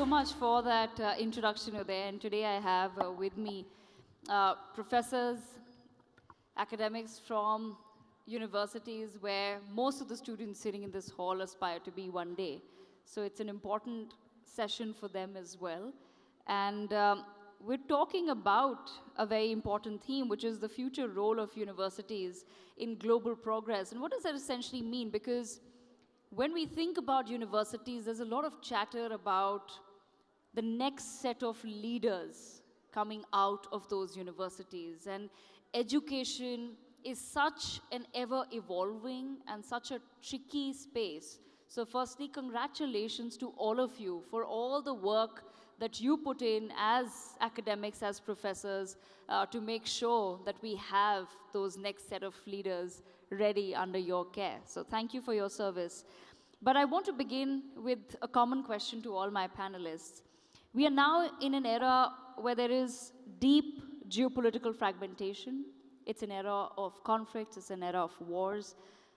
so much for that introduction there. And today I have with me professors, academics from universities where most of the students sitting in this hall aspire to be one day. So it's an important session for them as well. And we're talking about a very important theme, which is the future role of universities in global progress. And what does that essentially mean? Because when we think about universities, there's a lot of chatter about the next set of leaders coming out of those universities. And education is such an ever-evolving and such a tricky space. So firstly, congratulations to all of you for all the work that you put in as academics, as professors, to make sure that we have those next set of leaders ready under your care. So thank you for your service. But I want to begin with a common question to all my panelists. We are now in an era where there is deep geopolitical fragmentation. It's an era of conflicts, it's an era of wars.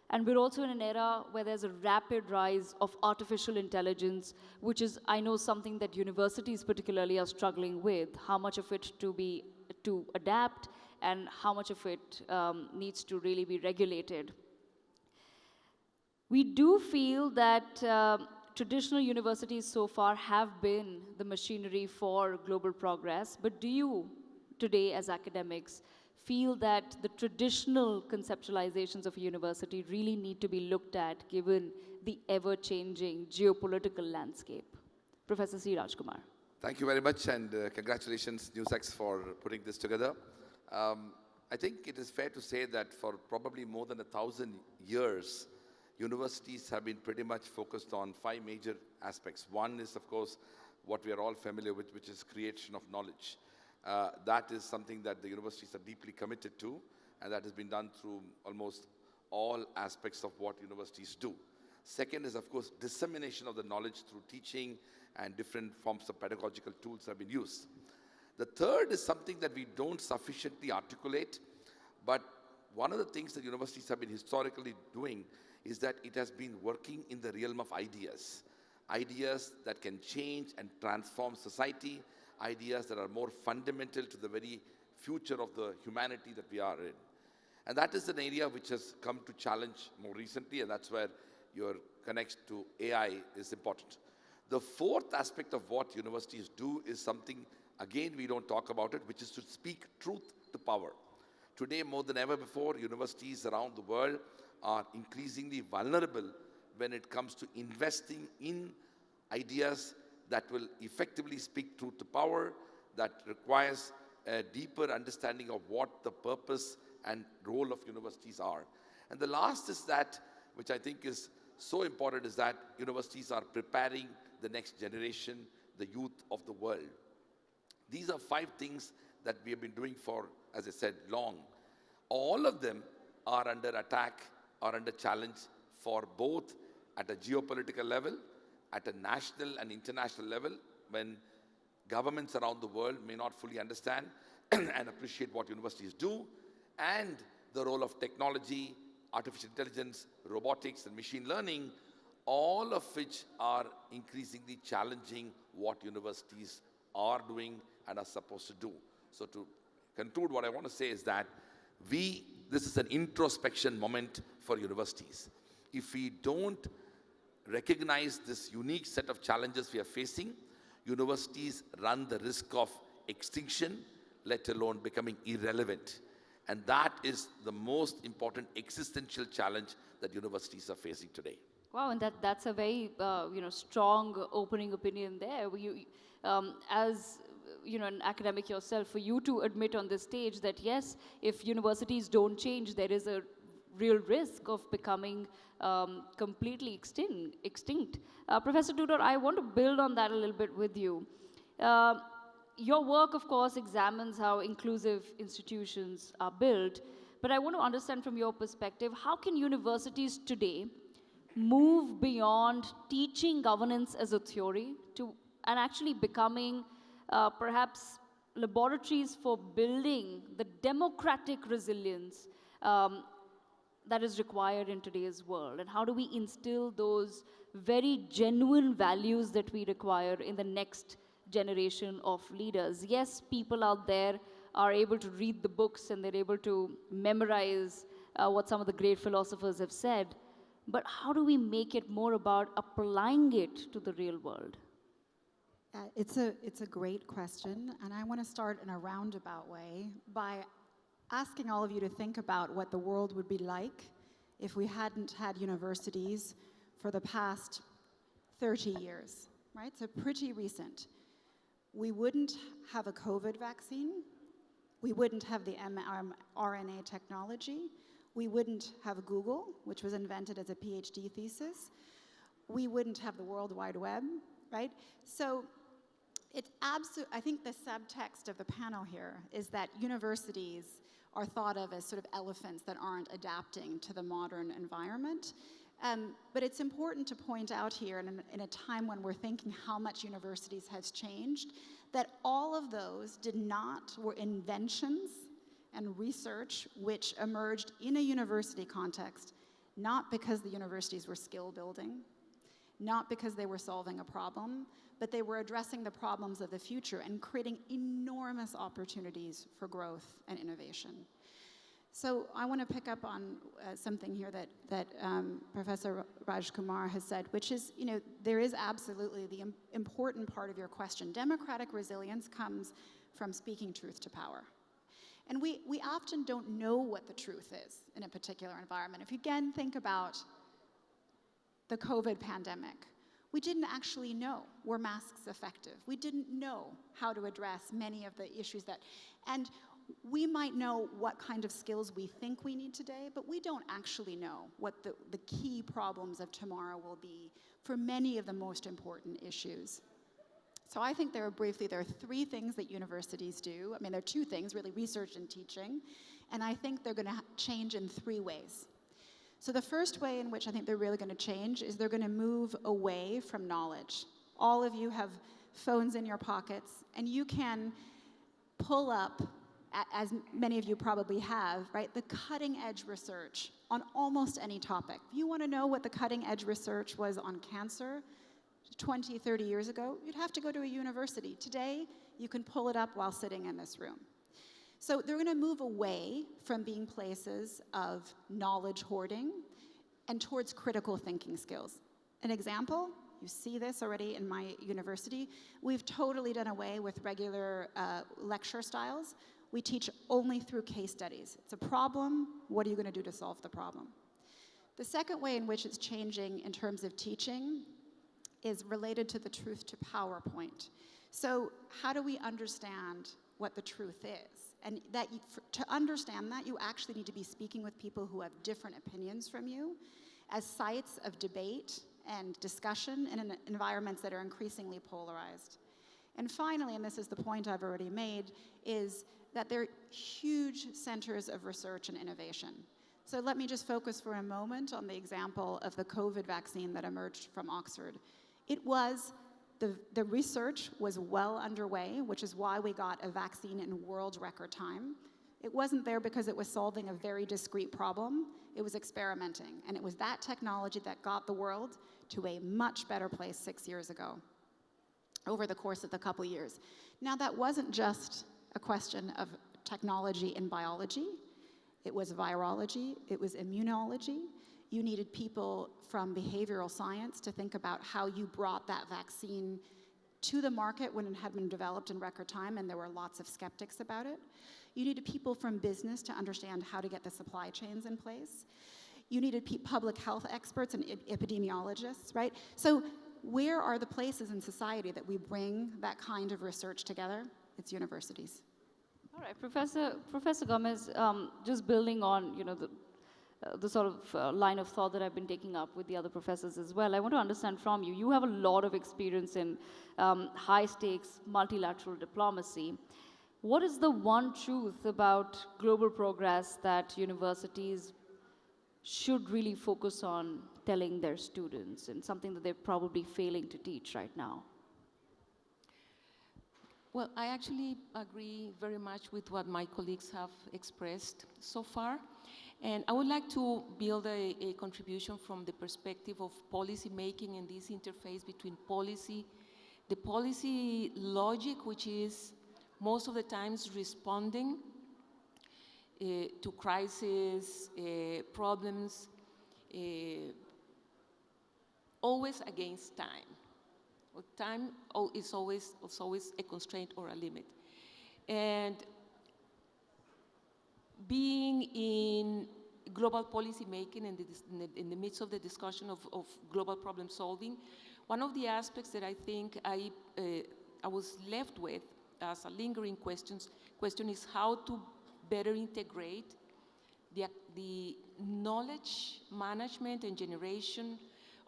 And we're also in an era where there's a rapid rise of artificial intelligence, which is, I know, something that universities particularly are struggling with, how much of it to adapt and how much of it needs to really be regulated. We do feel that traditional universities so far have been the machinery for global progress, but do you today as academics feel that the traditional conceptualizations of a university really need to be looked at given the ever-changing geopolitical landscape? Professor C. Rajkumar. Thank you very much, and congratulations, NewsX, for putting this together. I think it is fair to say that for probably more than 1,000 years, universities have been pretty much focused on 5 major aspects. One is, of course, what we are all familiar with, which is creation of knowledge. That is something that the universities are deeply committed to, and that has been done through almost all aspects of what universities do. Second is, of course, dissemination of the knowledge through teaching, and different forms of pedagogical tools have been used. The third is something that we don't sufficiently articulate, but one of the things that universities have been historically doing is that it has been working in the realm of ideas. Ideas that can change and transform society, ideas that are more fundamental to the very future of the humanity that we are in. And that is an area which has come to challenge more recently, and that's where your connection to AI is important. The fourth aspect of what universities do is something, again, we don't talk about it, which is to speak truth to power. Today, more than ever before, universities around the world are increasingly vulnerable when it comes to investing in ideas that will effectively speak truth to power, that requires a deeper understanding of what the purpose and role of universities are. And the last is that, which I think is so important, is that universities are preparing the next generation, the youth of the world. These are 5 things that we have been doing for, as I said, long. All of them are under attack, are under challenge for both at a geopolitical level, at a national and international level, when governments around the world may not fully understand and appreciate what universities do, and the role of technology, artificial intelligence, robotics, and machine learning, all of which are increasingly challenging what universities are doing and are supposed to do. So to conclude, what I want to say is that this is an introspection moment for universities. If we don't recognize this unique set of challenges we are facing, universities run the risk of extinction, let alone becoming irrelevant. And that is the most important existential challenge that universities are facing today. Wow, and that's a very strong opening opinion there. As an academic yourself, for you to admit on this stage that yes, if universities don't change, there is a real risk of becoming completely extinct. Professor Tudor, I want to build on that a little bit with you. Your work, of course, examines how inclusive institutions are built, but I want to understand from your perspective, how can universities today move beyond teaching governance as a theory and actually becoming perhaps laboratories for building the democratic resilience that is required in today's world? And how do we instill those very genuine values that we require in the next generation of leaders? Yes, people out there are able to read the books and they're able to memorize what some of the great philosophers have said, but how do we make it more about applying it to the real world? It's a great question, and I want to start in a roundabout way by asking all of you to think about what the world would be like if we hadn't had universities for the past 30 years, right? So pretty recent. We wouldn't have a COVID vaccine. We wouldn't have the mRNA technology. We wouldn't have Google, which was invented as a PhD thesis. We wouldn't have the World Wide Web, right? So it's I think the subtext of the panel here is that universities are thought of as sort of elephants that aren't adapting to the modern environment. But it's important to point out here, in a time when we're thinking how much universities has changed, that all of those were inventions and research which emerged in a university context, not because the universities were skill building, not because they were solving a problem, but they were addressing the problems of the future and creating enormous opportunities for growth and innovation. So I want to pick up on something here that Professor Kumar has said, which is, there is absolutely the important part of your question. Democratic resilience comes from speaking truth to power. And we often don't know what the truth is in a particular environment. If you again think about the COVID pandemic, we didn't actually know, were masks effective? We didn't know how to address many of the issues and we might know what kind of skills we think we need today, but we don't actually know what the key problems of tomorrow will be for many of the most important issues. So I think there are three things that universities do. I mean, there are two things, really, research and teaching, and I think they're going to change in three ways. So the first way in which I think they're really going to change is they're going to move away from knowledge. All of you have phones in your pockets, and you can pull up, as many of you probably have, right, the cutting edge research on almost any topic. If you want to know what the cutting edge research was on cancer 20, 30 years ago, you'd have to go to a university. Today, you can pull it up while sitting in this room. So they're going to move away from being places of knowledge hoarding and towards critical thinking skills. An example, you see this already in my university, we've totally done away with regular lecture styles. We teach only through case studies. It's a problem, what are you going to do to solve the problem? The second way in which it's changing in terms of teaching is related to the truth to power point. So how do we understand what the truth is? And to understand that, you actually need to be speaking with people who have different opinions from you as sites of debate and discussion in environments that are increasingly polarized. And finally, and this is the point I've already made, is that they're huge centers of research and innovation. So let me just focus for a moment on the example of the COVID vaccine that emerged from Oxford. The research was well underway, which is why we got a vaccine in world record time. It wasn't there because it was solving a very discrete problem. It was experimenting. And it was that technology that got the world to a much better place 6 years ago, over the course of the couple years. Now, that wasn't just a question of technology in biology. It was virology. It was immunology. You needed people from behavioral science to think about how you brought that vaccine to the market when it had been developed in record time, and there were lots of skeptics about it. You needed people from business to understand how to get the supply chains in place. You needed public health experts and epidemiologists, right? So where are the places in society that we bring that kind of research together? It's universities. All right, Professor Gomez, just building on, the sort of line of thought that I've been taking up with the other professors as well. I want to understand from you, you have a lot of experience in high-stakes multilateral diplomacy. What is the one truth about global progress that universities should really focus on telling their students, and something that they're probably failing to teach right now? Well, I actually agree very much with what my colleagues have expressed so far. And I would like to build a contribution from the perspective of policy making and this interface between policy, the policy logic, which is most of the times responding to crises, problems, always against time. Time is always a constraint or a limit. And being in global policy making and in the midst of the discussion of global problem solving, one of the aspects that I think I was left with as a lingering question is how to better integrate the knowledge management and generation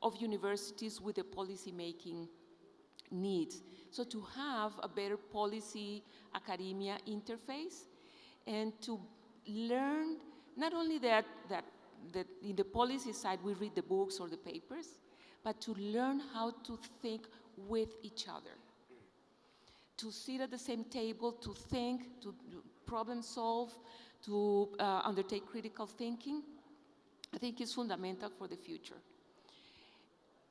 of universities with the policy making needs. So to have a better policy academia interface and to learn not only that in the policy side we read the books or the papers, but to learn how to think with each other. To sit at the same table, to think, to problem solve, to undertake critical thinking, I think is fundamental for the future.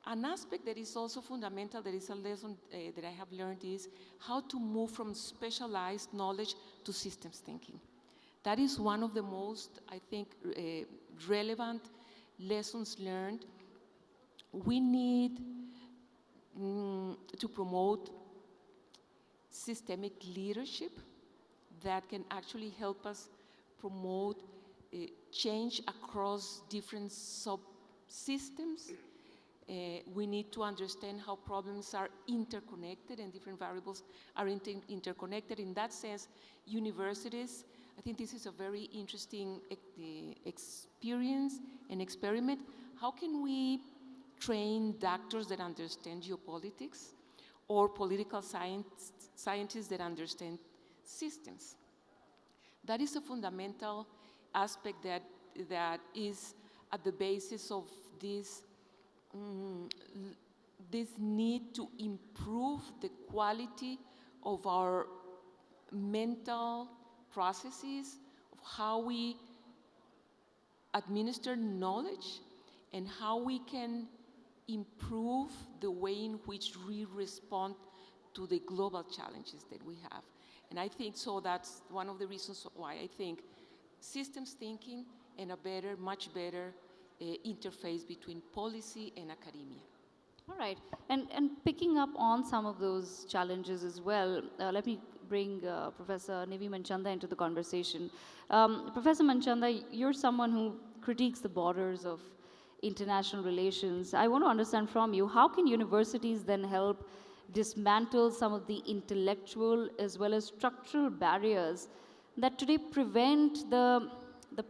An aspect that is also fundamental, that is a lesson that I have learned, is how to move from specialized knowledge to systems thinking. That is one of the most, I think, relevant lessons learned. We need to promote systemic leadership that can actually help us promote change across different subsystems. We need to understand how problems are interconnected and different variables are interconnected. In that sense, universities, I think this is a very interesting experience and experiment. How can we train doctors that understand geopolitics or political scientists that understand systems? That is a fundamental aspect that is at the basis of this need to improve the quality of our mental processes, of how we administer knowledge, and how we can improve the way in which we respond to the global challenges that we have. And I think so that's one of the reasons why I think systems thinking and a better, much better interface between policy and academia. All right, and picking up on some of those challenges as well, let me bring Professor Nivi Manchanda into the conversation. Professor Manchanda, you're someone who critiques the borders of international relations. I want to understand from you, how can universities then help dismantle some of the intellectual as well as structural barriers that today prevent the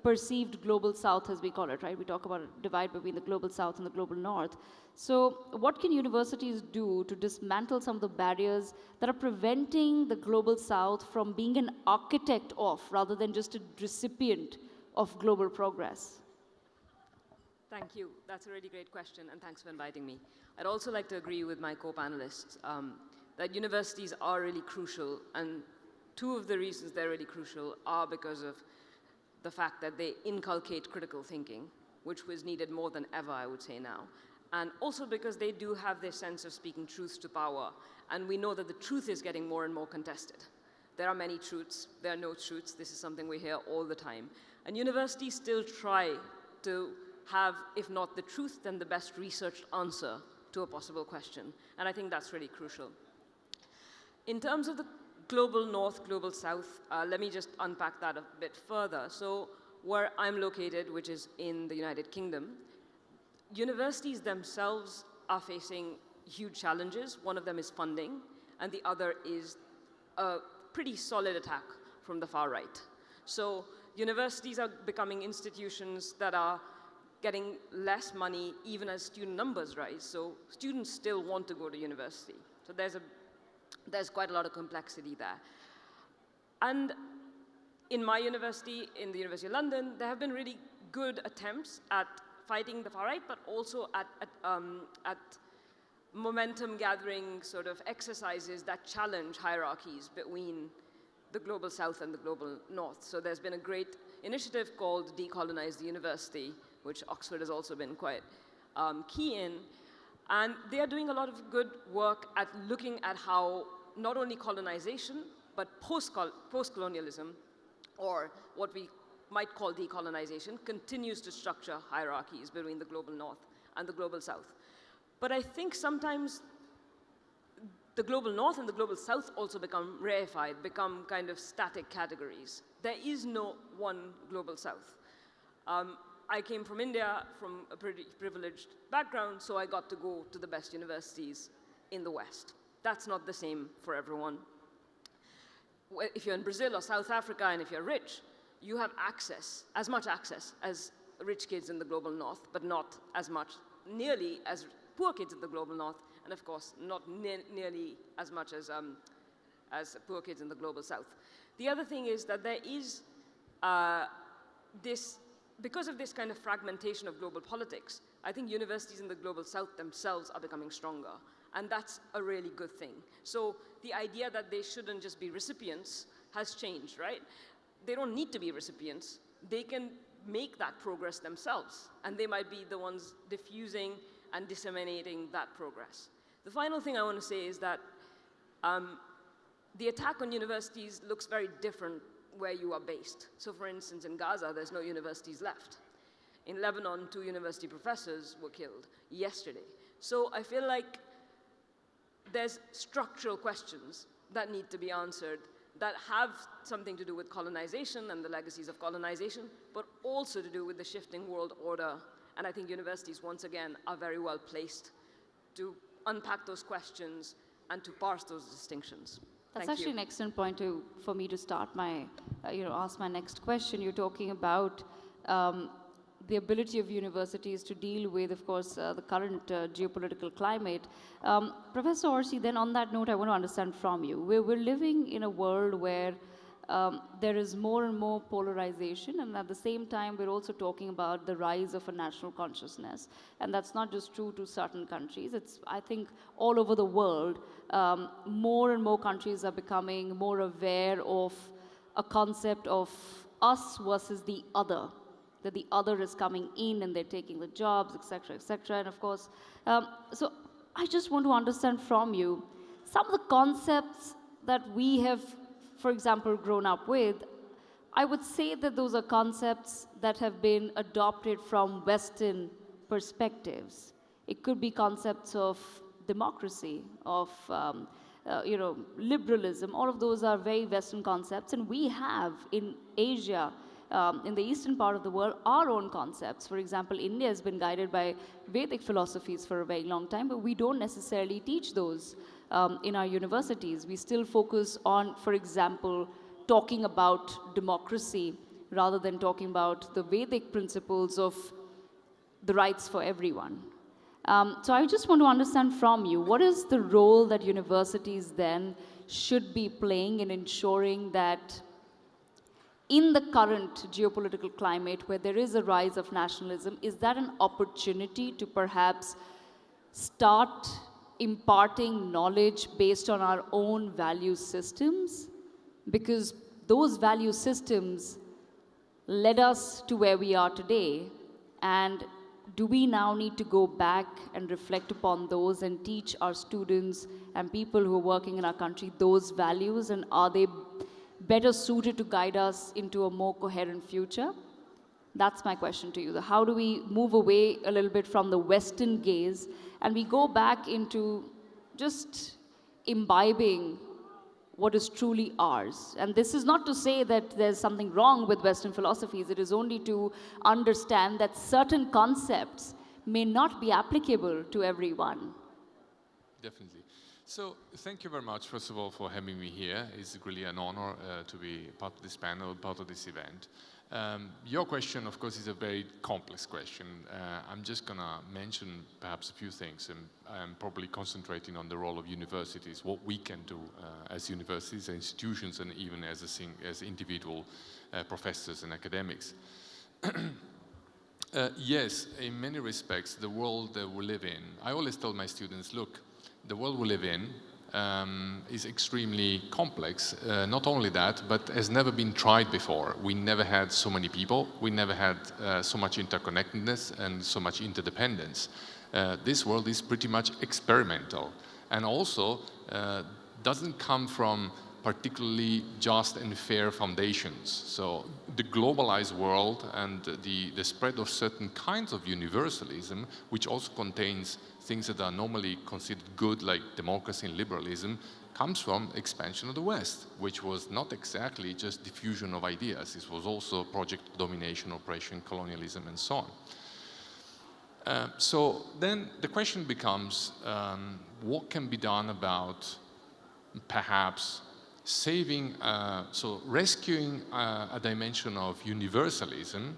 perceived global south, as we call it, right? We talk about a divide between the global south and the global north. So what can universities do to dismantle some of the barriers that are preventing the global south from being an architect of, rather than just a recipient of global progress? Thank you. That's a really great question, and thanks for inviting me. I'd also like to agree with my co-panelists that universities are really crucial, and two of the reasons they're really crucial are because of the fact that they inculcate critical thinking, which was needed more than ever, I would say now, and also because they do have this sense of speaking truth to power, and we know that the truth is getting more and more contested. There are many truths, there are no truths. This is something we hear all the time. And universities still try to have, if not the truth, then the best researched answer to a possible question. And I think that's really crucial. In terms of the global north, global south, let me just unpack that a bit further. So where I'm located, which is in the United Kingdom, universities themselves are facing huge challenges. One of them is funding, and the other is a pretty solid attack from the far right. So universities are becoming institutions that are getting less money even as student numbers rise. So students still want to go to university. So there's quite a lot of complexity there. And in my university, in the University of London, there have been really good attempts at fighting the far right, but also at momentum gathering sort of exercises that challenge hierarchies between the global south and the global north. So there's been a great initiative called Decolonize the University, which Oxford has also been quite key in. And they are doing a lot of good work at looking at how not only colonization, but post-colonialism, or what we might call decolonization, continues to structure hierarchies between the global north and the global south. But I think sometimes the global north and the global south also become reified, become kind of static categories. There is no one global south. I came from India, from a pretty privileged background, so I got to go to the best universities in the West. That's not the same for everyone. If you're in Brazil or South Africa, and if you're rich, you have access, as much access as rich kids in the global north, but not as much, nearly as poor kids in the global north, and of course, not nearly as much as poor kids in the global south. The other thing is that there is because of this kind of fragmentation of global politics, I think universities in the global south themselves are becoming stronger. And that's a really good thing. So the idea that they shouldn't just be recipients has changed, right? They don't need to be recipients. They can make that progress themselves. And they might be the ones diffusing and disseminating that progress. The final thing I want to say is that the attack on universities looks very different where you are based. So for instance, in Gaza, there's no universities left. In Lebanon, 2 university professors were killed yesterday. So I feel like there's structural questions that need to be answered that have something to do with colonization and the legacies of colonization, but also to do with the shifting world order. And I think universities, once again, are very well placed to unpack those questions and to parse those distinctions. That's Thank actually you. an excellent point for me to start my, ask my next question. You're talking about the ability of universities to deal with, of course, the current geopolitical climate. Professor Orsi, then on that note, I want to understand from you. We're living in a world where there is more and more polarization, and at the same time, we're also talking about the rise of a national consciousness. And that's not just true to certain countries. It's, I think, all over the world, more and more countries are becoming more aware of a concept of us versus the other, that the other is coming in and they're taking the jobs, et cetera, and of course, so I just want to understand from you some of the concepts that we have, for example, grown up with. I would say that those are concepts that have been adopted from Western perspectives. It could be concepts of democracy, of liberalism. All of those are very Western concepts, and we have in Asia, in the eastern part of the world, our own concepts. For example, India has been guided by Vedic philosophies for a very long time, but we don't necessarily teach those in our universities. We still focus on, for example, talking about democracy rather than talking about the Vedic principles of the rights for everyone. So I just want to understand from you, what is the role that universities then should be playing in ensuring that in the current geopolitical climate where there is a rise of nationalism, is that an opportunity to perhaps start imparting knowledge based on our own value systems? Because those value systems led us to where we are today. And do we now need to go back and reflect upon those and teach our students and people who are working in our country those values? And are they better suited to guide us into a more coherent future? That's my question to you. How do we move away a little bit from the Western gaze and we go back into just imbibing what is truly ours? And this is not to say that there's something wrong with Western philosophies. It is only to understand that certain concepts may not be applicable to everyone. Definitely. So thank you very much, first of all, for having me here. It's really an honor to be part of this panel, part of this event. Your question, of course, is a very complex question. I'm just going to mention perhaps a few things, and I'm probably concentrating on the role of universities, what we can do as universities, institutions, and even as individual professors and academics. Yes, in many respects, the world that we live in, I always tell my students, look, the world we live in is extremely complex. Not only that, but has never been tried before. We never had so many people. We never had so much interconnectedness and so much interdependence. This world is pretty much experimental, and also doesn't come from particularly just and fair foundations. So the globalized world and the spread of certain kinds of universalism, which also contains things that are normally considered good, like democracy and liberalism, comes from expansion of the West, which was not exactly just diffusion of ideas. This was also project domination, oppression, colonialism, and so on. So then the question becomes, what can be done about perhaps saving, so rescuing a dimension of universalism,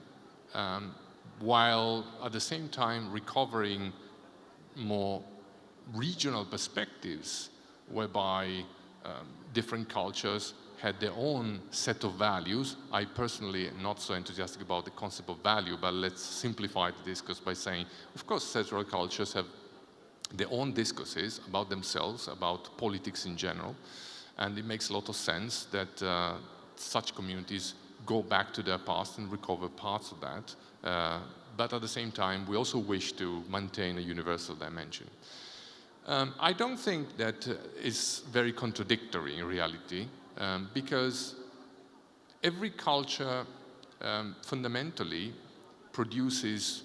while at the same time recovering more regional perspectives, whereby different cultures had their own set of values. I personally am not so enthusiastic about the concept of value, but let's simplify the discourse by saying, of course, several cultures have their own discourses about themselves, about politics in general, and it makes a lot of sense that such communities go back to their past and recover parts of that. But at the same time, we also wish to maintain a universal dimension. I don't think that is very contradictory in reality, because every culture fundamentally produces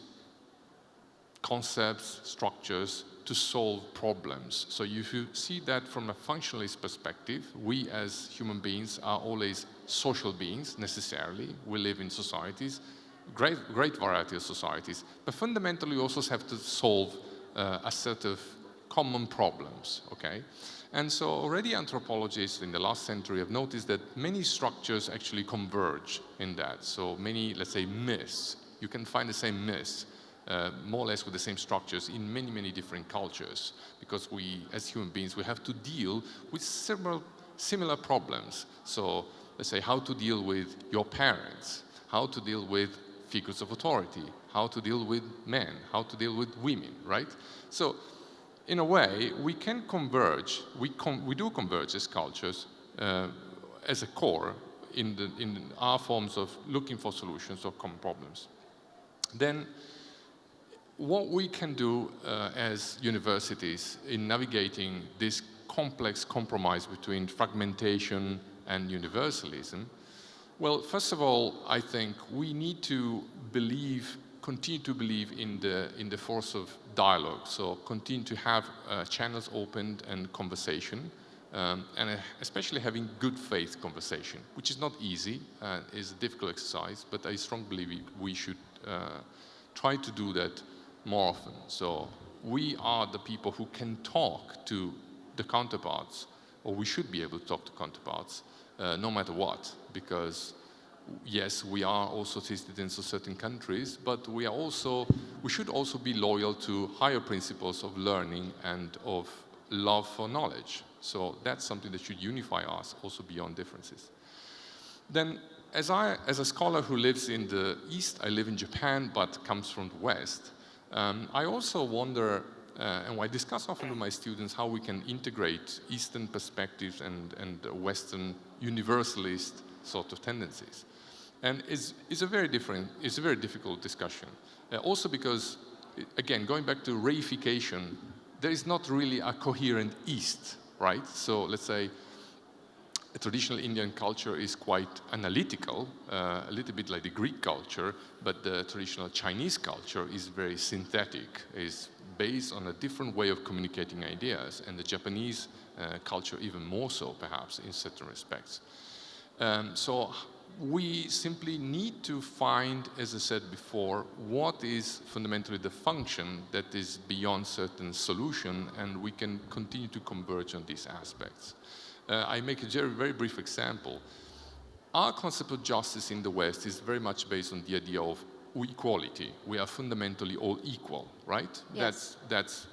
concepts, structures to solve problems. So if you see that from a functionalist perspective, we as human beings are always social beings, necessarily. We live in societies, great variety of societies, but fundamentally we also have to solve a set of common problems, okay? And so already anthropologists in the last century have noticed that many structures actually converge in that. So many, let's say, myths, you can find the same myths, more or less with the same structures in many, many different cultures, because we, as human beings, we have to deal with several similar problems. So let's say how to deal with your parents, how to deal with figures of authority, how to deal with men, how to deal with women, right? So in a way, we can converge, we do converge as cultures as a core in our forms of looking for solutions of common problems. Then what we can do as universities in navigating this complex compromise between fragmentation and universalism, well, first of all, I think we need to continue to believe in the force of dialogue. So continue to have channels opened and conversation, and especially having good faith conversation, which is not easy, is a difficult exercise, but I strongly believe we should try to do that more often. So we are the people who can talk to the counterparts, or we should be able to talk to counterparts, no matter what, because yes, we are also citizens of certain countries, but we should also be loyal to higher principles of learning and of love for knowledge. So that's something that should unify us also beyond differences. Then, as a scholar who lives in the East, I live in Japan, but comes from the West, I also wonder, and I discuss often with my students, how we can integrate Eastern perspectives and Western universalist sort of tendencies. And it's a very difficult discussion. Also because, again, going back to reification, there is not really a coherent East, right? So let's say a traditional Indian culture is quite analytical, a little bit like the Greek culture, but the traditional Chinese culture is very synthetic, is based on a different way of communicating ideas, and the Japanese culture even more so, perhaps, in certain respects. So we simply need to find, as I said before, what is fundamentally the function that is beyond certain solution, and we can continue to converge on these aspects. I make a very brief example. Our concept of justice in the West is very much based on the idea of equality. We are fundamentally all equal, right? Yes. That's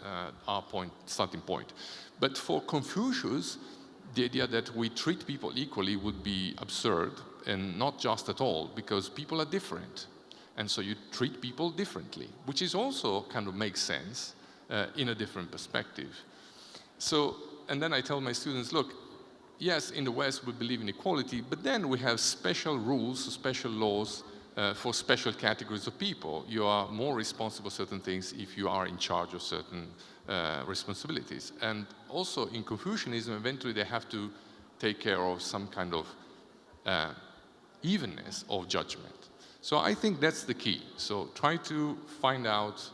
our starting point. But for Confucius, the idea that we treat people equally would be absurd, and not just at all, because people are different. And so you treat people differently, which is also kind of makes sense in a different perspective. So, and then I tell my students, look, yes, in the West we believe in equality, but then we have special rules, special laws for special categories of people. You are more responsible for certain things if you are in charge of certain responsibilities. And also in Confucianism, eventually they have to take care of some kind of evenness of judgment. So I think that's the key. So try to find out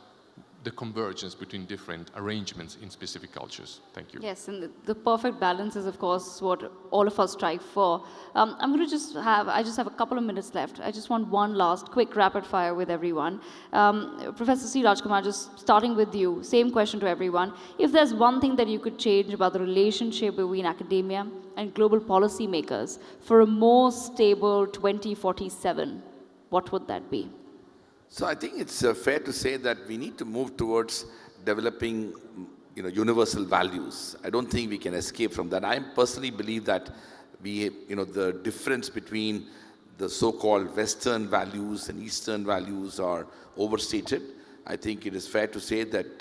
the convergence between different arrangements in specific cultures. Thank you. Yes, and the perfect balance is, of course, what all of us strive for. I'm going to I just have a couple of minutes left. I just want one last quick rapid fire with everyone. Professor C. Rajkumar, just starting with you, same question to everyone. If there's one thing that you could change about the relationship between academia and global policymakers for a more stable 2047, what would that be? So I think it's fair to say that we need to move towards developing, universal values. I don't think we can escape from that. I personally believe that the difference between the so-called Western values and Eastern values are overstated. I think it is fair to say that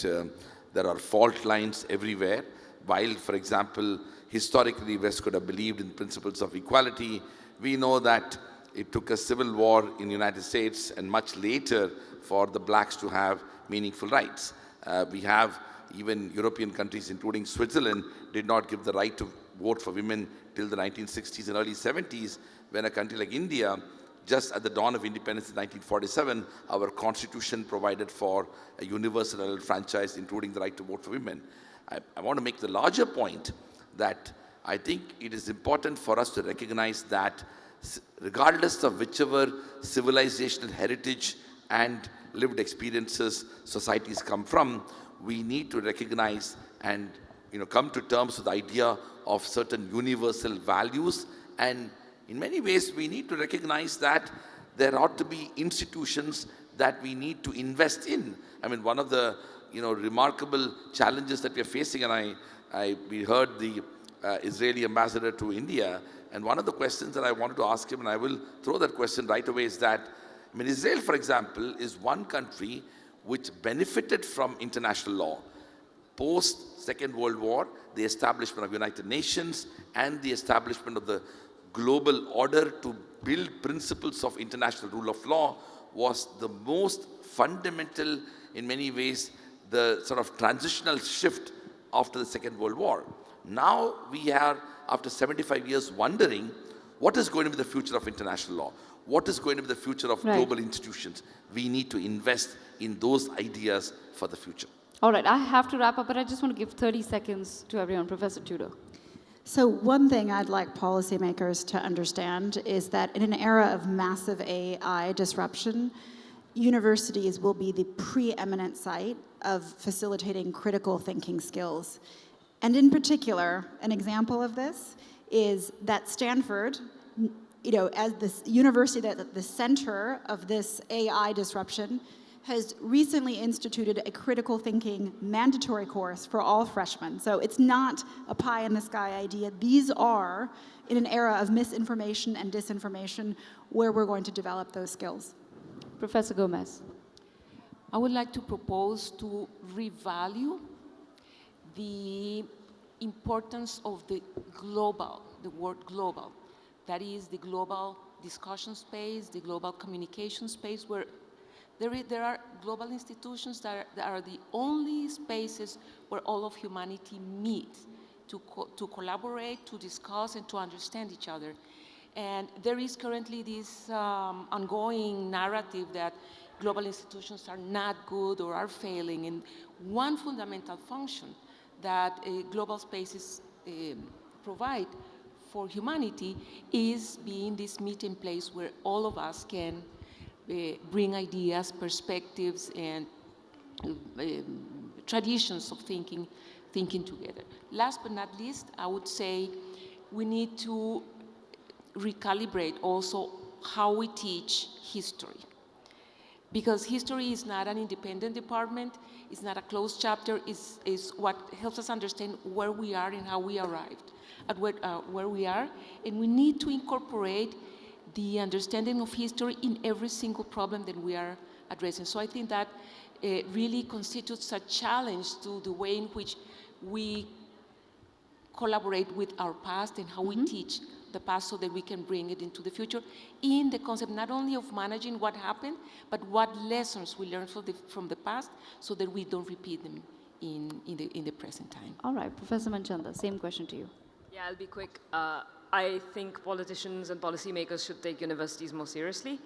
there are fault lines everywhere. While, for example, historically West could have believed in principles of equality, we know that it took a civil war in the United States and much later for the blacks to have meaningful rights. We have even European countries, including Switzerland, did not give the right to vote for women till the 1960s and early 70s, when a country like India, just at the dawn of independence in 1947, our constitution provided for a universal adult franchise, including the right to vote for women. I want to make the larger point that I think it is important for us to recognize that regardless of whichever civilizational heritage and lived experiences societies come from, we need to recognize and come to terms with the idea of certain universal values. And in many ways, we need to recognize that there ought to be institutions that we need to invest in. I mean, one of the remarkable challenges that we are facing, and we heard the Israeli ambassador to India, and one of the questions that I wanted to ask him, and I will throw that question right away, is that, Israel, for example, is one country which benefited from international law. Post-Second World War, the establishment of United Nations and the establishment of the global order to build principles of international rule of law was the most fundamental, in many ways, the sort of transitional shift after the Second World War. Now we are, after 75 years, wondering what is going to be the future of international law? What is going to be the future of global institutions? We need to invest in those ideas for the future. All right, I have to wrap up, but I just want to give 30 seconds to everyone. Professor Tudor. So one thing I'd like policymakers to understand is that in an era of massive AI disruption, universities will be the preeminent site of facilitating critical thinking skills. And in particular, an example of this is that Stanford, as this university that's at the center of this AI disruption, has recently instituted a critical thinking mandatory course for all freshmen. So it's not a pie-in-the-sky idea. These are, in an era of misinformation and disinformation, where we're going to develop those skills. Professor Gomez. I would like to propose to revalue the importance of the word global. That is the global discussion space, the global communication space, where there are global institutions that are the only spaces where all of humanity meet to collaborate, to discuss, and to understand each other. And there is currently this ongoing narrative that global institutions are not good or are failing. And one fundamental function that global spaces provide for humanity is being this meeting place where all of us can bring ideas, perspectives, and traditions of thinking together. Last but not least, I would say we need to recalibrate also how we teach history. Because history is not an independent department, it's not a closed chapter, it's what helps us understand where we are and how we arrived at where we are. And we need to incorporate the understanding of history in every single problem that we are addressing. So I think that really constitutes a challenge to the way in which we collaborate with our past and how we teach the past so that we can bring it into the future in the concept not only of managing what happened, but what lessons we learned from the past so that we don't repeat them in the present time. All right, Professor Manchanda, same question to you. Yeah, I'll be quick. I think politicians and policymakers should take universities more seriously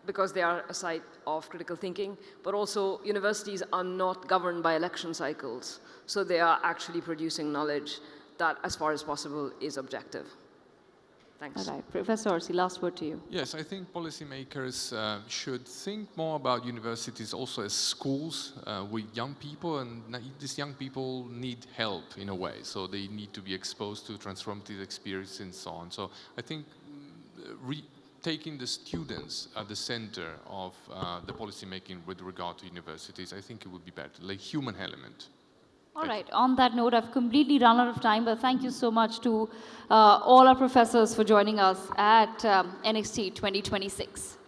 because they are a site of critical thinking, but also universities are not governed by election cycles. So they are actually producing knowledge that, as far as possible, is objective. Thanks. All right, Professor Orsi, last word to you. Yes, I think policymakers should think more about universities also as schools with young people, and these young people need help in a way, so they need to be exposed to transformative experience and so on. So I think taking the students at the center of the policymaking with regard to universities, I think it would be better, like human element. All right, on that note, I've completely run out of time, but thank you so much to all our professors for joining us at NXT 2026.